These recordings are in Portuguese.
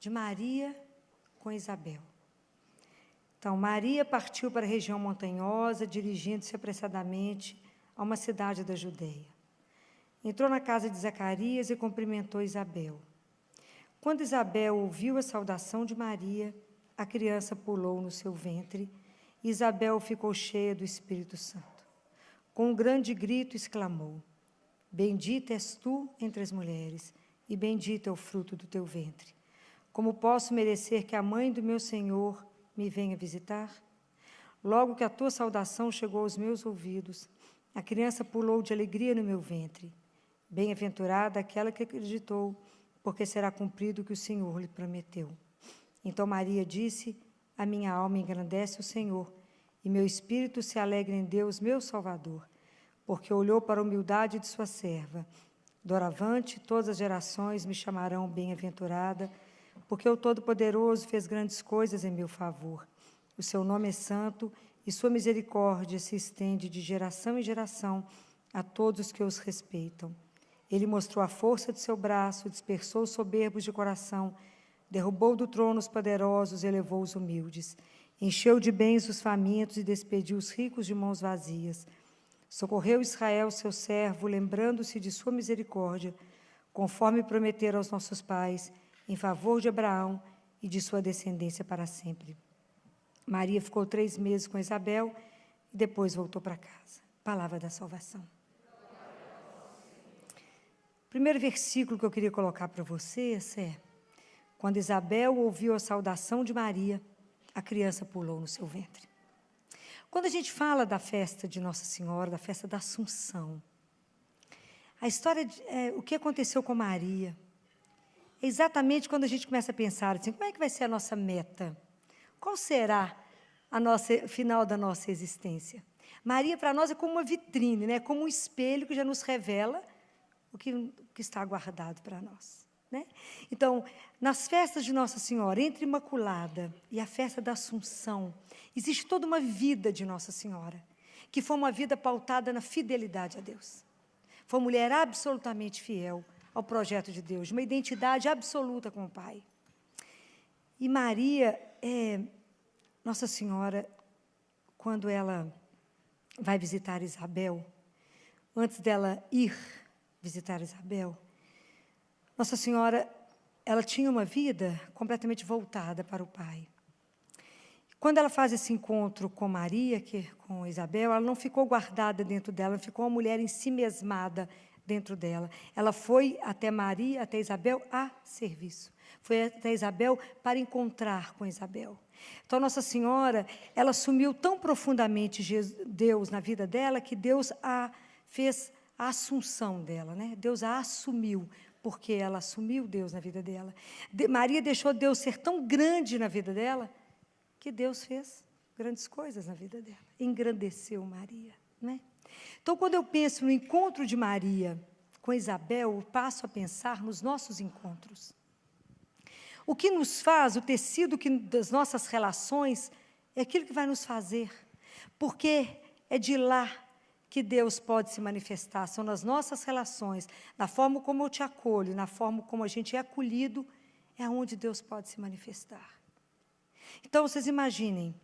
de Maria com Isabel. Então, Maria partiu para a região montanhosa, dirigindo-se apressadamente a uma cidade da Judeia. Entrou na casa de Zacarias e cumprimentou Isabel. Quando Isabel ouviu a saudação de Maria, a criança pulou no seu ventre e Isabel ficou cheia do Espírito Santo. Com um grande grito exclamou: Bendita és tu entre as mulheres, e bendito é o fruto do teu ventre. Como posso merecer que a mãe do meu Senhor me venha visitar? Logo que a tua saudação chegou aos meus ouvidos, a criança pulou de alegria no meu ventre. Bem-aventurada aquela que acreditou, porque será cumprido o que o Senhor lhe prometeu. Então Maria disse: A minha alma engrandece o Senhor, e meu espírito se alegra em Deus, meu Salvador, porque olhou para a humildade de sua serva. Doravante, todas as gerações me chamarão bem-aventurada, porque o Todo-Poderoso fez grandes coisas em meu favor. O seu nome é santo, e sua misericórdia se estende de geração em geração a todos que os respeitam. Ele mostrou a força de seu braço, dispersou os soberbos de coração, derrubou do trono os poderosos e elevou os humildes. Encheu de bens os famintos e despediu os ricos de mãos vazias. Socorreu Israel, seu servo, lembrando-se de sua misericórdia, conforme prometera aos nossos pais, em favor de Abraão e de sua descendência para sempre. Maria ficou 3 meses com Isabel e depois voltou para casa. Palavra da salvação. O primeiro versículo que eu queria colocar para vocês é: quando Isabel ouviu a saudação de Maria, a criança pulou no seu ventre. Quando a gente fala da festa de Nossa Senhora, da festa da Assunção, a história, o que aconteceu com Maria, é exatamente quando a gente começa a pensar assim: como é que vai ser a nossa meta? Qual será o final da nossa existência? Maria, para nós, é como uma vitrine, né? Como um espelho que já nos revela o que está guardado para nós, né? Então, nas festas de Nossa Senhora, entre Imaculada e a festa da Assunção, existe toda uma vida de Nossa Senhora, que foi uma vida pautada na fidelidade a Deus. Foi uma mulher absolutamente fiel ao projeto de Deus, uma identidade absoluta com o Pai. E Maria, Nossa Senhora, quando ela vai visitar Isabel, antes dela ir visitar Isabel, Nossa Senhora, ela tinha uma vida completamente voltada para o Pai. Quando ela faz esse encontro com Maria, com Isabel, ela não ficou guardada dentro dela, ela ficou uma mulher em si mesmada dentro dela. Ela foi até Maria, até Isabel, a serviço. Foi até Isabel para encontrar com Isabel. Então, Nossa Senhora, ela assumiu tão profundamente Deus na vida dela, que Deus fez a assunção dela, né? Deus a assumiu, porque ela assumiu Deus na vida dela. Maria deixou Deus ser tão grande na vida dela, que Deus fez grandes coisas na vida dela. Engrandeceu Maria, né? Então, quando eu penso no encontro de Maria com Isabel, eu passo a pensar nos nossos encontros. O que nos faz, o tecido das nossas relações, é aquilo que vai nos fazer, porque é de lá que Deus pode se manifestar, são nas nossas relações, na forma como eu te acolho, na forma como a gente é acolhido, é onde Deus pode se manifestar. Então, vocês imaginem,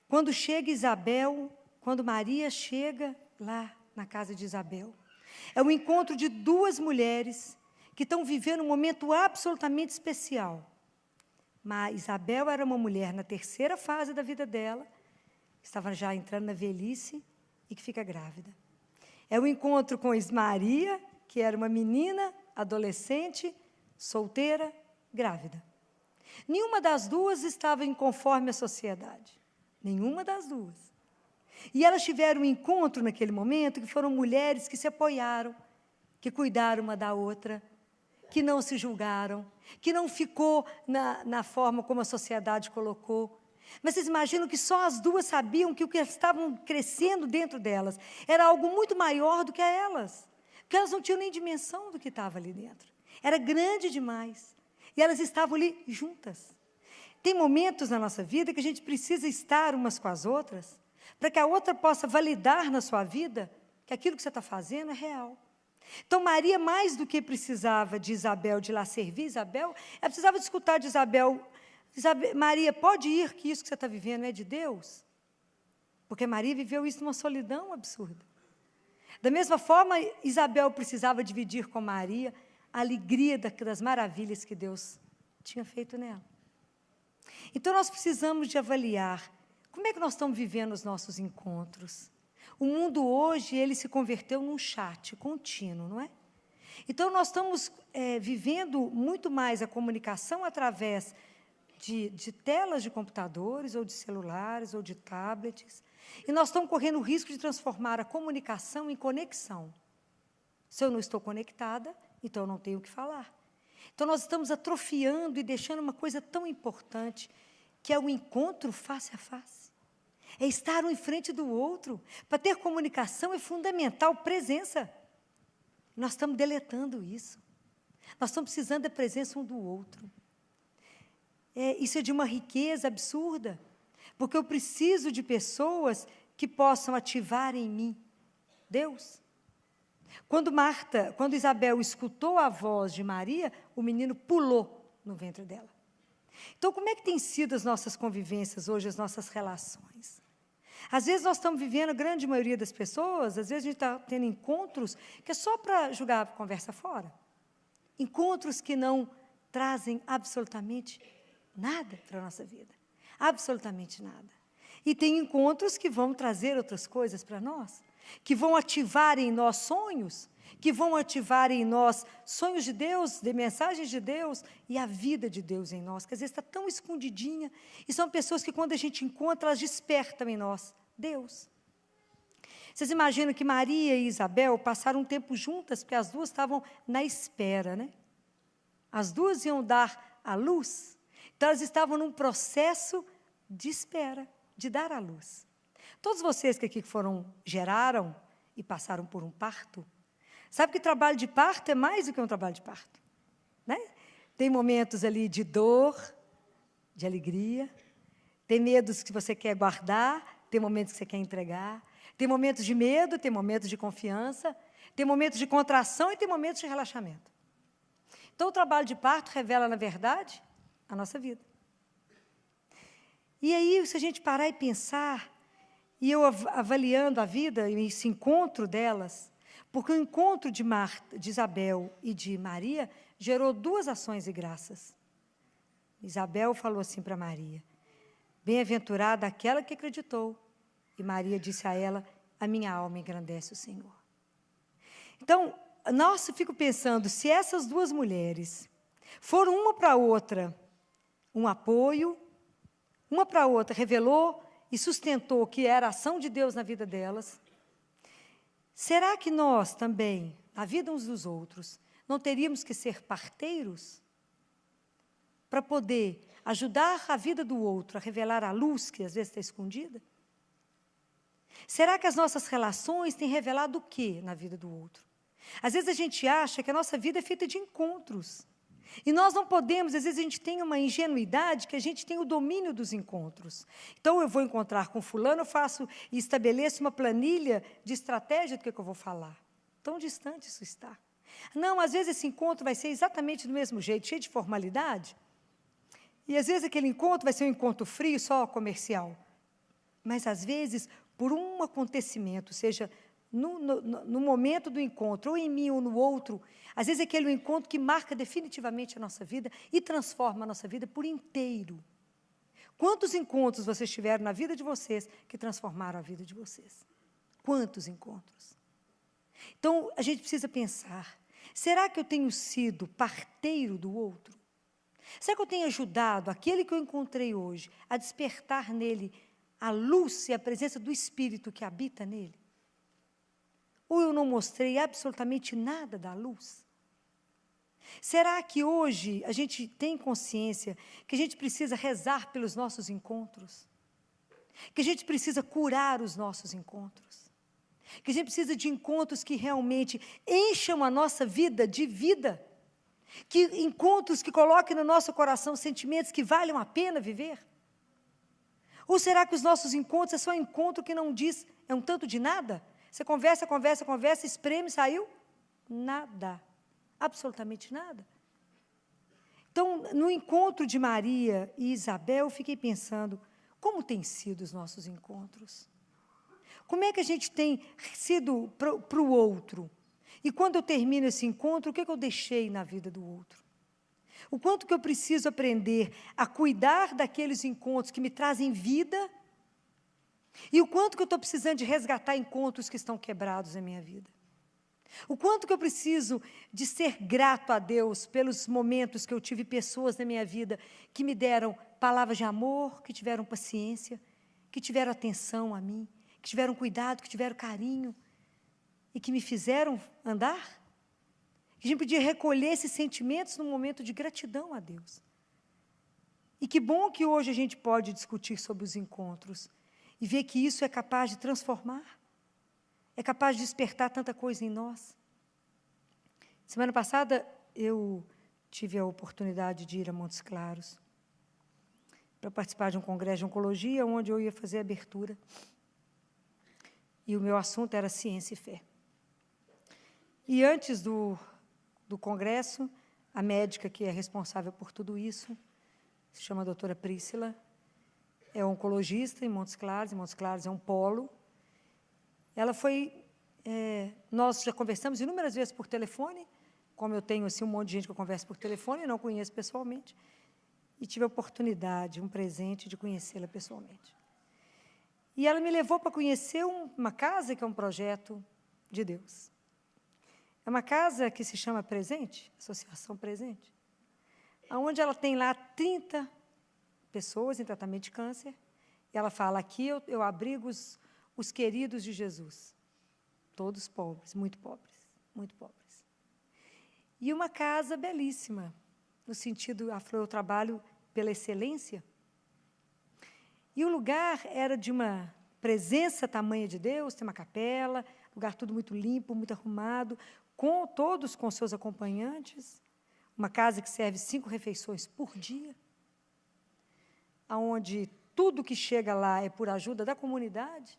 quando chega Isabel, quando Maria chega lá na casa de Isabel, é o encontro de 2 mulheres que estão vivendo um momento absolutamente especial. Mas Isabel era uma mulher na 3ª fase da vida dela, estava já entrando na velhice e que fica grávida. É o encontro com Maria, que era uma menina, adolescente, solteira, grávida. Nenhuma das 2 estava em conforme a sociedade. Nenhuma das 2. E elas tiveram um encontro naquele momento, que foram mulheres que se apoiaram, que cuidaram uma da outra, que não se julgaram, que não ficou na forma como a sociedade colocou. Mas vocês imaginam que só as 2 sabiam que o que estavam crescendo dentro delas era algo muito maior do que elas, porque elas não tinham nem dimensão do que estava ali dentro. Era grande demais. E elas estavam ali juntas. Tem momentos na nossa vida que a gente precisa estar umas com as outras, para que a outra possa validar na sua vida que aquilo que você está fazendo é real. Então, Maria, mais do que precisava de Isabel, de lá servir Isabel, ela precisava de escutar de Isabel, Maria, pode ir, que isso que você está vivendo é de Deus? Porque Maria viveu isso numa solidão absurda. Da mesma forma, Isabel precisava dividir com Maria a alegria das maravilhas que Deus tinha feito nela. Então, nós precisamos de avaliar como é que nós estamos vivendo os nossos encontros. O mundo hoje, ele se converteu num chat contínuo, não é? Então, nós estamos vivendo muito mais a comunicação através de telas de computadores, ou de celulares, ou de tablets, e nós estamos correndo o risco de transformar a comunicação em conexão. Se eu não estou conectada, então eu não tenho o que falar. Então, nós estamos atrofiando e deixando uma coisa tão importante, que é o encontro face a face. É estar um em frente do outro. Para ter comunicação é fundamental presença. Nós estamos deletando isso. Nós estamos precisando da presença um do outro. Isso é de uma riqueza absurda, porque eu preciso de pessoas que possam ativar em mim Deus. Quando Isabel escutou a voz de Maria, o menino pulou no ventre dela. Então, como é que tem sido as nossas convivências hoje, as nossas relações? Às vezes nós estamos vivendo, a grande maioria das pessoas, às vezes a gente está tendo encontros que é só para jogar a conversa fora. Encontros que não trazem absolutamente nada para a nossa vida. Absolutamente nada. E tem encontros que vão trazer outras coisas para nós, que vão ativar em nós sonhos, que vão ativar em nós sonhos de Deus, de mensagens de Deus e a vida de Deus em nós, que às vezes está tão escondidinha, e são pessoas que quando a gente encontra, elas despertam em nós Deus. Vocês imaginam que Maria e Isabel passaram um tempo juntas, porque as duas estavam na espera, né? As duas iam dar à luz, então elas estavam num processo de espera, de dar à luz. Todos vocês que aqui geraram e passaram por um parto, sabe que trabalho de parto é mais do que um trabalho de parto, né? Tem momentos ali de dor, de alegria, tem medos que você quer guardar, tem momentos que você quer entregar, tem momentos de medo, tem momentos de confiança, tem momentos de contração e tem momentos de relaxamento. Então, o trabalho de parto revela, na verdade, a nossa vida. E aí, se a gente parar e pensar, e eu avaliando a vida e esse encontro delas, porque o encontro de Isabel e de Maria gerou duas ações de graças. Isabel falou assim para Maria: bem-aventurada aquela que acreditou. E Maria disse a ela: a minha alma engrandece o Senhor. Então, nossa, eu fico pensando, se essas duas mulheres foram uma para a outra um apoio, uma para a outra revelou e sustentou que era a ação de Deus na vida delas, será que nós também, na vida uns dos outros, não teríamos que ser parteiros para poder ajudar a vida do outro a revelar a luz que às vezes está escondida? Será que as nossas relações têm revelado o quê na vida do outro? Às vezes a gente acha que a nossa vida é feita de encontros. E nós não podemos, às vezes a gente tem uma ingenuidade que a gente tem o domínio dos encontros. Então, eu vou encontrar com fulano, eu faço e estabeleço uma planilha de estratégia do que eu vou falar. Tão distante isso está. Não, às vezes esse encontro vai ser exatamente do mesmo jeito, cheio de formalidade. E às vezes aquele encontro vai ser um encontro frio, só comercial. Mas às vezes, por um acontecimento, seja no momento do encontro, ou em mim ou no outro, às vezes é aquele encontro que marca definitivamente a nossa vida e transforma a nossa vida por inteiro. Quantos encontros vocês tiveram na vida de vocês que transformaram a vida de vocês? Quantos encontros? Então, a gente precisa pensar, será que eu tenho sido parteiro do outro? Será que eu tenho ajudado aquele que eu encontrei hoje a despertar nele a luz e a presença do Espírito que habita nele? Ou eu não mostrei absolutamente nada da luz? Será que hoje a gente tem consciência que a gente precisa rezar pelos nossos encontros? Que a gente precisa curar os nossos encontros? Que a gente precisa de encontros que realmente encham a nossa vida de vida? Que encontros que coloquem no nosso coração sentimentos que valham a pena viver? Ou será que os nossos encontros é só um encontro que não diz, é um tanto de nada? Você conversa, espreme, saiu, nada, absolutamente nada. Então, no encontro de Maria e Isabel, eu fiquei pensando, como têm sido os nossos encontros? Como é que a gente tem sido para o outro? E quando eu termino esse encontro, o que eu deixei na vida do outro? O quanto que eu preciso aprender a cuidar daqueles encontros que me trazem vida e o quanto que eu estou precisando de resgatar encontros que estão quebrados na minha vida. O quanto que eu preciso de ser grato a Deus pelos momentos que eu tive pessoas na minha vida que me deram palavras de amor, que tiveram paciência, que tiveram atenção a mim, que tiveram cuidado, que tiveram carinho e que me fizeram andar. A gente podia recolher esses sentimentos num momento de gratidão a Deus. E que bom que hoje a gente pode discutir sobre os encontros e ver que isso é capaz de transformar, é capaz de despertar tanta coisa em nós. Semana passada, eu tive a oportunidade de ir a Montes Claros para participar de um congresso de oncologia, onde eu ia fazer a abertura. E o meu assunto era ciência e fé. E antes do congresso, a médica que é responsável por tudo isso, se chama a doutora Prícila, é oncologista em Montes Claros é um polo. Ela foi... nós já conversamos inúmeras vezes por telefone, como eu tenho assim, um monte de gente que eu converso por telefone, não conheço pessoalmente, e tive a oportunidade, um presente, de conhecê-la pessoalmente. E ela me levou para conhecer uma casa que é um projeto de Deus. É uma casa que se chama Presente, Associação Presente, onde ela tem lá 30 pessoas em tratamento de câncer, e ela fala, aqui eu abrigo os queridos de Jesus, todos pobres, muito pobres, muito pobres. E uma casa belíssima, no sentido, ela falou, eu trabalho pela excelência. E o lugar era de uma presença tamanha de Deus, tem uma capela, lugar tudo muito limpo, muito arrumado, todos com seus acompanhantes, uma casa que serve 5 refeições por dia, onde tudo que chega lá é por ajuda da comunidade.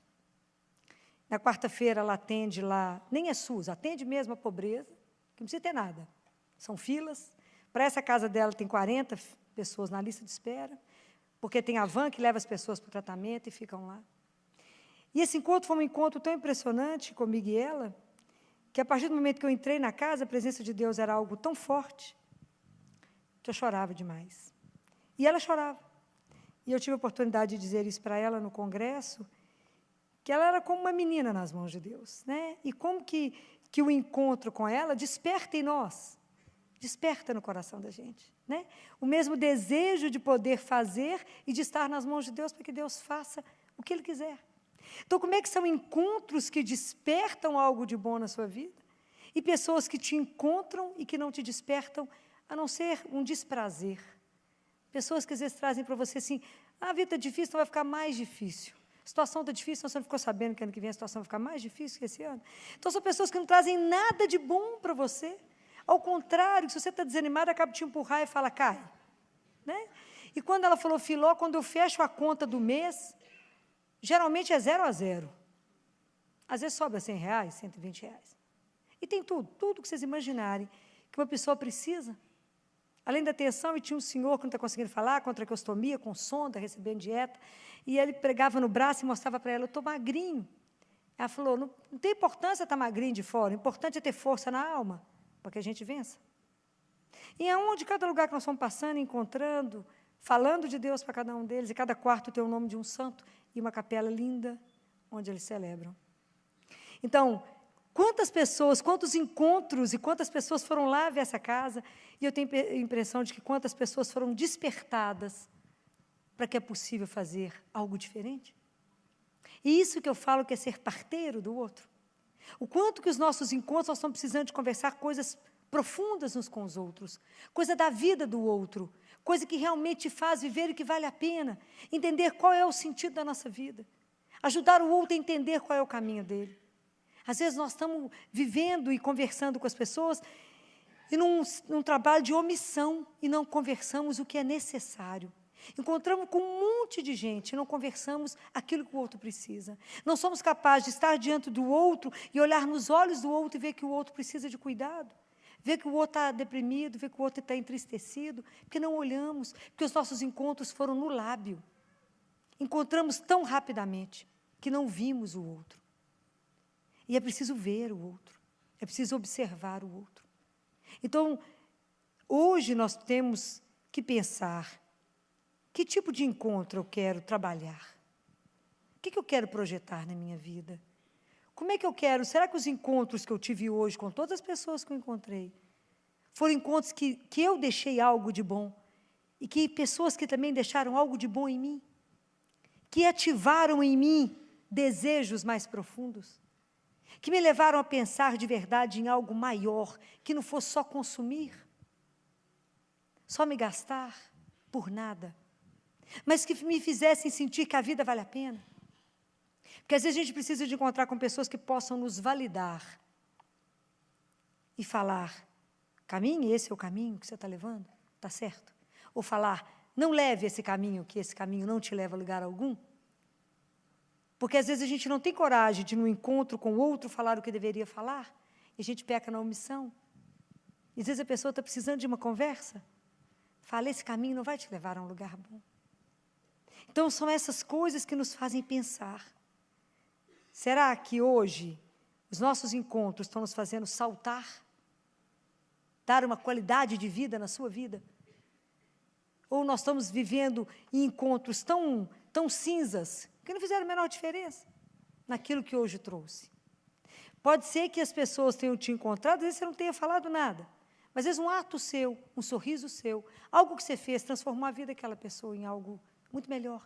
Na quarta-feira ela atende lá, nem é SUS, atende mesmo a pobreza, que não precisa ter nada, são filas. Para essa casa dela tem 40 pessoas na lista de espera, porque tem a van que leva as pessoas para o tratamento e ficam lá. E esse encontro foi um encontro tão impressionante comigo e ela, que a partir do momento que eu entrei na casa, a presença de Deus era algo tão forte, que eu chorava demais. E ela chorava. E eu tive a oportunidade de dizer isso para ela no congresso, que ela era como uma menina nas mãos de Deus, né? E como que o encontro com ela desperta em nós, desperta no coração da gente, né? O mesmo desejo de poder fazer e de estar nas mãos de Deus para que Deus faça o que Ele quiser. Então, como é que são encontros que despertam algo de bom na sua vida e pessoas que te encontram e que não te despertam, a não ser um desprazer? Pessoas que às vezes trazem para você assim, a vida está difícil, então vai ficar mais difícil. A situação está difícil, então você não ficou sabendo que ano que vem a situação vai ficar mais difícil que esse ano. Então, são pessoas que não trazem nada de bom para você. Ao contrário, se você está desanimado, acaba de te empurrar e fala, cai. Né? E quando ela falou, Filó, quando eu fecho a conta do mês, geralmente é 0 a 0. Às vezes sobra R$100, R$120. E tem tudo que vocês imaginarem que uma pessoa precisa. Além da atenção, e tinha um senhor que não está conseguindo falar, com traqueostomia, com sonda, recebendo dieta, e ele pregava no braço e mostrava para ela, eu estou magrinho. Ela falou, não tem importância estar magrinho de fora, o importante é ter força na alma, para que a gente vença. E aonde cada lugar que nós fomos passando, encontrando, falando de Deus para cada um deles, e cada quarto tem o nome de um santo, e uma capela linda, onde eles celebram. Então, quantas pessoas, quantos encontros e quantas pessoas foram lá ver essa casa, e eu tenho a impressão de que quantas pessoas foram despertadas para que é possível fazer algo diferente. E isso que eu falo que é ser parteiro do outro. O quanto que os nossos encontros, nós estamos precisando de conversar coisas profundas uns com os outros, coisa da vida do outro, coisa que realmente te faz viver e que vale a pena, entender qual é o sentido da nossa vida, ajudar o outro a entender qual é o caminho dele. Às vezes nós estamos vivendo e conversando com as pessoas e num trabalho de omissão e não conversamos o que é necessário. Encontramos com um monte de gente, não conversamos aquilo que o outro precisa. Não somos capazes de estar diante do outro e olhar nos olhos do outro e ver que o outro precisa de cuidado. Ver que o outro está deprimido, ver que o outro está entristecido, porque não olhamos, porque os nossos encontros foram no lábio. Encontramos tão rapidamente que não vimos o outro. E é preciso ver o outro, é preciso observar o outro. Então, hoje nós temos que pensar: que tipo de encontro eu quero trabalhar? O que eu quero projetar na minha vida? Como é que eu quero? Será que os encontros que eu tive hoje com todas as pessoas que eu encontrei foram encontros que eu deixei algo de bom e que pessoas que também deixaram algo de bom em mim? Que ativaram em mim desejos mais profundos? Que me levaram a pensar de verdade em algo maior, que não fosse só consumir, só me gastar por nada, mas que me fizessem sentir que a vida vale a pena. Porque às vezes a gente precisa de encontrar com pessoas que possam nos validar e falar: caminhe, esse é o caminho que você está levando, está certo? Ou falar: não leve esse caminho, que esse caminho não te leva a lugar algum. Porque às vezes a gente não tem coragem de, no encontro com o outro, falar o que deveria falar, e a gente peca na omissão. E às vezes a pessoa está precisando de uma conversa, fala: esse caminho não vai te levar a um lugar bom. Então, são essas coisas que nos fazem pensar. Será que hoje os nossos encontros estão nos fazendo saltar? Dar uma qualidade de vida na sua vida? Ou nós estamos vivendo em encontros tão cinzas, que não fizeram a menor diferença naquilo que hoje trouxe? Pode ser que as pessoas tenham te encontrado, às vezes você não tenha falado nada, mas às vezes um ato seu, um sorriso seu, algo que você fez, transformou a vida daquela pessoa em algo muito melhor.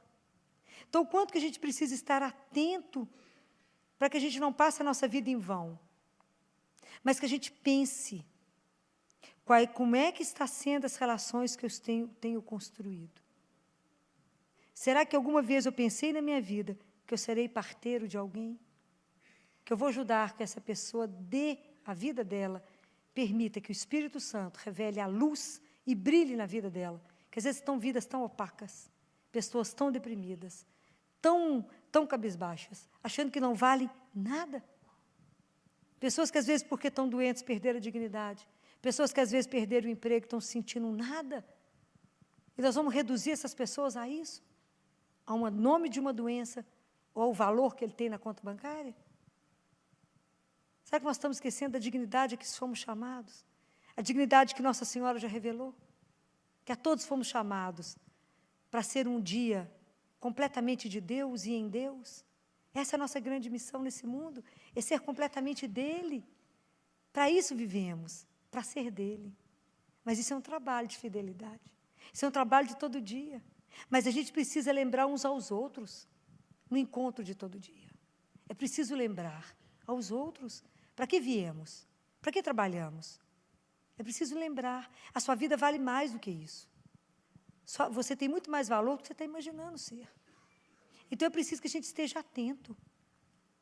Então, o quanto que a gente precisa estar atento para que a gente não passe a nossa vida em vão, mas que a gente pense como é que está sendo as relações que eu tenho construído. Será que alguma vez eu pensei na minha vida que eu serei parteiro de alguém? Que eu vou ajudar que essa pessoa dê a vida dela, permita que o Espírito Santo revele a luz e brilhe na vida dela, que às vezes estão vidas tão opacas, pessoas tão deprimidas, tão cabisbaixas, achando que não vale nada. Pessoas que às vezes, porque estão doentes, perderam a dignidade. Pessoas que às vezes perderam o emprego, estão sentindo nada. E nós vamos reduzir essas pessoas a isso? A um nome de uma doença, ou ao valor que ele tem na conta bancária? Será que nós estamos esquecendo da dignidade a que fomos chamados? A dignidade que Nossa Senhora já revelou? Que a todos fomos chamados para ser um dia completamente de Deus e em Deus. Essa é a nossa grande missão nesse mundo, é ser completamente dEle. Para isso vivemos, para ser dEle. Mas isso é um trabalho de fidelidade. Isso é um trabalho de todo dia. Mas a gente precisa lembrar uns aos outros no encontro de todo dia. É preciso lembrar aos outros para que viemos, para que trabalhamos. É preciso lembrar, a sua vida vale mais do que isso. Você tem muito mais valor do que você está imaginando ser. Então, é preciso que a gente esteja atento,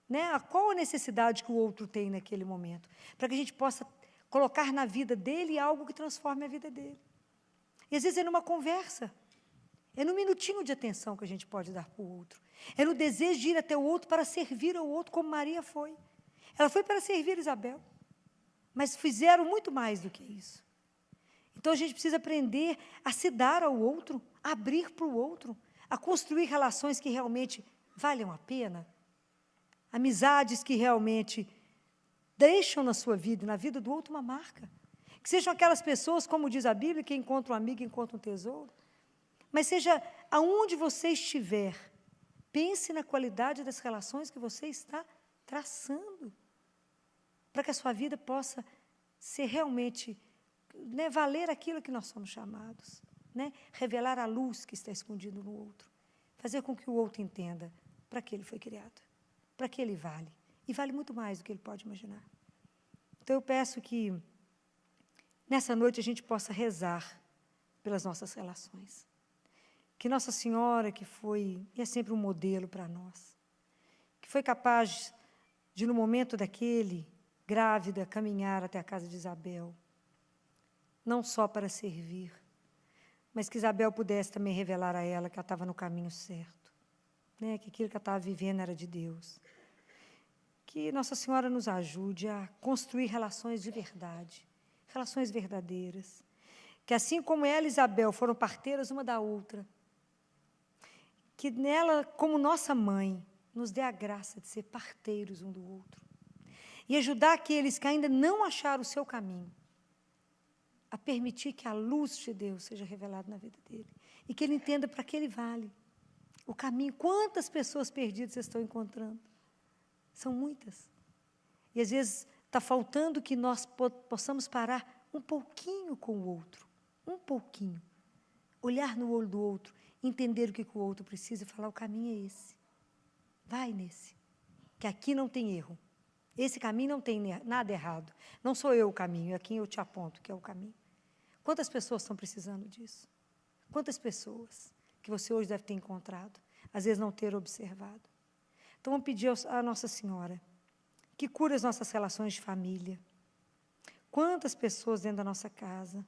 né, a qual a necessidade que o outro tem naquele momento, para que a gente possa colocar na vida dele algo que transforme a vida dele. E, às vezes, é numa conversa, é num minutinho de atenção que a gente pode dar para o outro. É no desejo de ir até o outro para servir ao outro, como Maria foi. Ela foi para servir Isabel, mas fizeram muito mais do que isso. Então, a gente precisa aprender a se dar ao outro, a abrir para o outro, a construir relações que realmente valham a pena, amizades que realmente deixam na sua vida e na vida do outro uma marca. Que sejam aquelas pessoas, como diz a Bíblia, que encontra um amigo, encontra um tesouro. Mas seja aonde você estiver, pense na qualidade das relações que você está traçando, para que a sua vida possa ser realmente, né, valer aquilo que nós somos chamados, né, revelar a luz que está escondida no outro, fazer com que o outro entenda para que ele foi criado, para que ele vale, e vale muito mais do que ele pode imaginar. Então, eu peço que, nessa noite, a gente possa rezar pelas nossas relações. Que Nossa Senhora, que foi e é sempre um modelo para nós, que foi capaz de, no momento daquele, grávida, caminhar até a casa de Isabel, não só para servir, mas que Isabel pudesse também revelar a ela que ela estava no caminho certo, né? Que aquilo que ela estava vivendo era de Deus. Que Nossa Senhora nos ajude a construir relações de verdade, relações verdadeiras. Que assim como ela e Isabel foram parteiras uma da outra, que nela, como nossa mãe, nos dê a graça de ser parteiros um do outro. E ajudar aqueles que ainda não acharam o seu caminho, a permitir que a luz de Deus seja revelada na vida dele. E que ele entenda para que ele vale. O caminho, quantas pessoas perdidas vocês estão encontrando? São muitas. E às vezes está faltando que nós possamos parar um pouquinho com o outro. Um pouquinho. Olhar no olho do outro, entender o que o outro precisa e falar, o caminho é esse. Vai nesse. Que aqui não tem erro. Esse caminho não tem nada errado. Não sou eu o caminho, é quem eu te aponto que é o caminho. Quantas pessoas estão precisando disso? Quantas pessoas que você hoje deve ter encontrado, às vezes não ter observado? Então, vamos pedir à Nossa Senhora que cure as nossas relações de família. Quantas pessoas dentro da nossa casa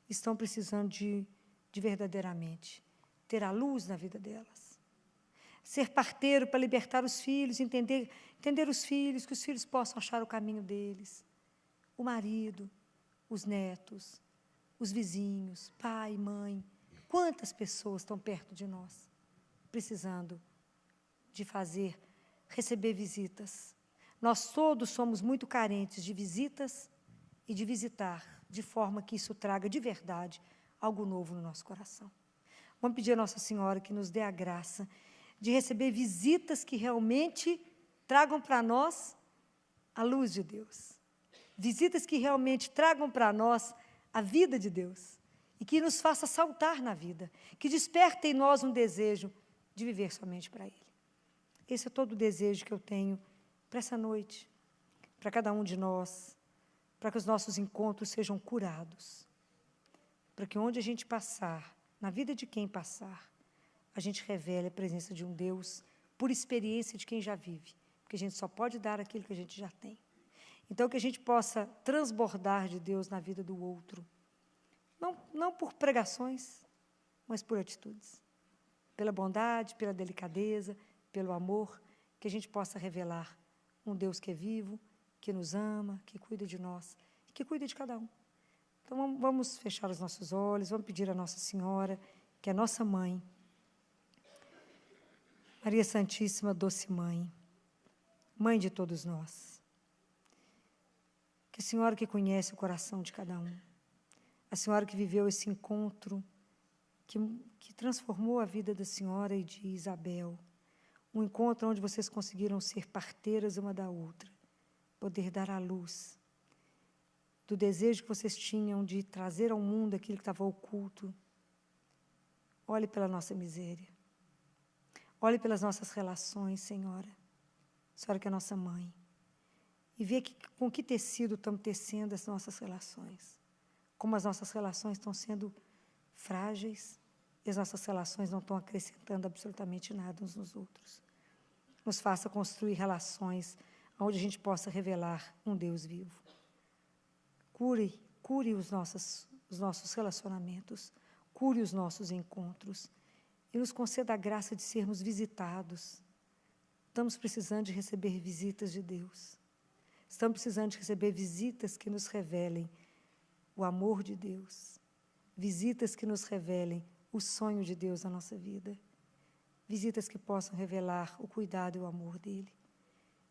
estão precisando de verdadeiramente ter a luz na vida delas? Ser parteiro para libertar os filhos, entender os filhos, que os filhos possam achar o caminho deles. O marido, os netos, os vizinhos, pai, mãe. Quantas pessoas estão perto de nós, precisando de receber visitas. Nós todos somos muito carentes de visitas e de visitar, de forma que isso traga de verdade algo novo no nosso coração. Vamos pedir a Nossa Senhora que nos dê a graça de receber visitas que realmente tragam para nós a luz de Deus. Visitas que realmente tragam para nós a vida de Deus e que nos faça saltar na vida, que desperte em nós um desejo de viver somente para Ele. Esse é todo o desejo que eu tenho para essa noite, para cada um de nós, para que os nossos encontros sejam curados, para que onde a gente passar, na vida de quem passar, a gente revele a presença de um Deus por experiência de quem já vive, porque a gente só pode dar aquilo que a gente já tem. Então, que a gente possa transbordar de Deus na vida do outro, não por pregações, mas por atitudes, pela bondade, pela delicadeza, pelo amor, que a gente possa revelar um Deus que é vivo, que nos ama, que cuida de nós, que cuida de cada um. Então, vamos fechar os nossos olhos, vamos pedir à Nossa Senhora, que é a nossa mãe, Maria Santíssima, doce mãe, mãe de todos nós, que a Senhora que conhece o coração de cada um, a Senhora que viveu esse encontro, que transformou a vida da Senhora e de Isabel, um encontro onde vocês conseguiram ser parteiras uma da outra, poder dar à luz do desejo que vocês tinham de trazer ao mundo aquilo que estava oculto. Olhe pela nossa miséria. Olhe pelas nossas relações, Senhora. Senhora que é nossa mãe. E vê com que tecido estamos tecendo as nossas relações. Como as nossas relações estão sendo frágeis e as nossas relações não estão acrescentando absolutamente nada uns nos outros. Nos faça construir relações onde a gente possa revelar um Deus vivo. Cure os nossos relacionamentos, cure os nossos encontros e nos conceda a graça de sermos visitados. Estamos precisando de receber visitas de Deus. Estamos precisando de receber visitas que nos revelem o amor de Deus, visitas que nos revelem o sonho de Deus na nossa vida, visitas que possam revelar o cuidado e o amor dEle.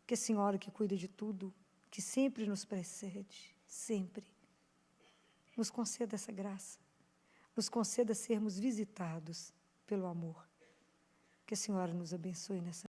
Que a Senhora que cuida de tudo, que sempre nos precede, sempre, nos conceda essa graça, nos conceda sermos visitados pelo amor. Que a Senhora nos abençoe nessa